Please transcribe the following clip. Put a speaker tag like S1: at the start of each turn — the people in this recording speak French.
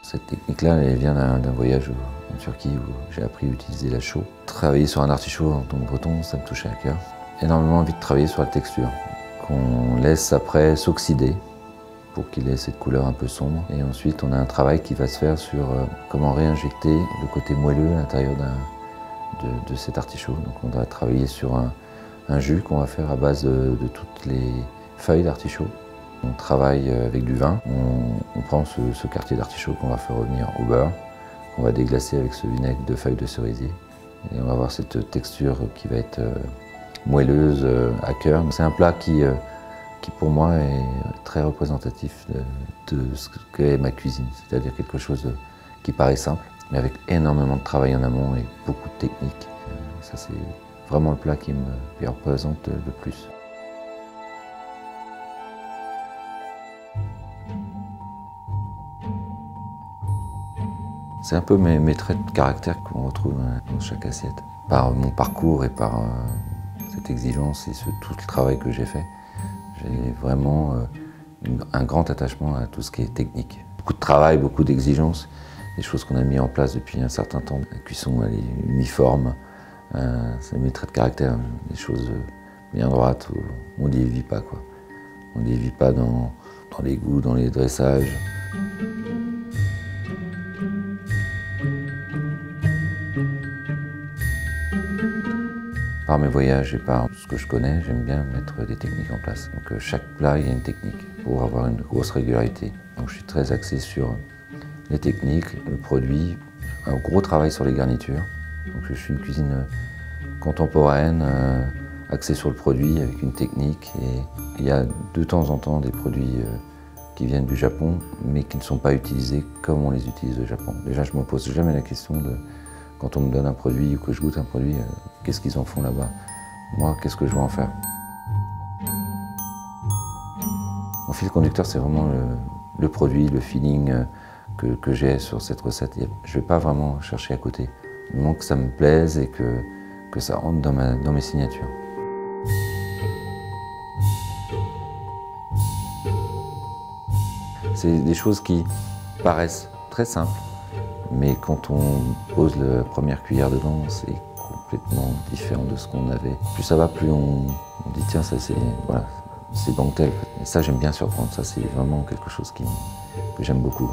S1: Cette technique-là, elle vient d'un voyage en Turquie où j'ai appris à utiliser la chaux. Travailler sur un artichaut en tant que breton, ça me touchait à cœur. Énormément envie de travailler sur la texture, qu'on laisse après s'oxyder pour qu'il ait cette couleur un peu sombre. Et ensuite, on a un travail qui va se faire sur comment réinjecter le côté moelleux à l'intérieur de cet artichaut. Donc on va travailler sur un jus qu'on va faire à base de toutes les feuilles d'artichaut. On travaille avec du vin, on prend ce quartier d'artichaut qu'on va faire revenir au beurre, qu'on va déglacer avec ce vinaigre de feuilles de cerisier. Et on va avoir cette texture qui va être moelleuse, à cœur. C'est un plat qui pour moi est très représentatif de ce qu'est ma cuisine, c'est-à-dire quelque chose qui paraît simple, mais avec énormément de travail en amont et beaucoup de technique. Ça, c'est vraiment le plat qui me représente le plus. C'est un peu mes traits de caractère qu'on retrouve dans chaque assiette. Par mon parcours et par cette exigence et tout le travail que j'ai fait, j'ai vraiment un grand attachement à tout ce qui est technique. Beaucoup de travail, beaucoup d'exigences, des choses qu'on a mis en place depuis un certain temps. La cuisson, elle est uniforme, c'est mes traits de caractère, des choses bien droites où on ne dévie pas, quoi. On ne dévie pas dans les goûts, dans les dressages. Par mes voyages et par ce que je connais, j'aime bien mettre des techniques en place. Donc chaque plat, il y a une technique pour avoir une grosse régularité. Donc je suis très axé sur les techniques, le produit, un gros travail sur les garnitures. Donc je suis une cuisine contemporaine, axée sur le produit avec une technique. Et il y a de temps en temps des produits qui viennent du Japon, mais qui ne sont pas utilisés comme on les utilise au Japon. Déjà, je ne me pose jamais la question de, quand on me donne un produit ou que je goûte un produit, qu'est-ce qu'ils en font là-bas? Moi, qu'est-ce que je vais en faire? Mon fil conducteur, c'est vraiment le produit, le feeling que j'ai sur cette recette. Je ne vais pas vraiment chercher à côté. Il manque que ça me plaise et que ça rentre dans mes signatures. C'est des choses qui paraissent très simples, mais quand on pose la première cuillère dedans, c'est complètement différent de ce qu'on avait. Plus ça va, plus on dit tiens, ça c'est voilà, c'est bancal. Et ça, j'aime bien surprendre. Ça, c'est vraiment quelque chose que j'aime beaucoup.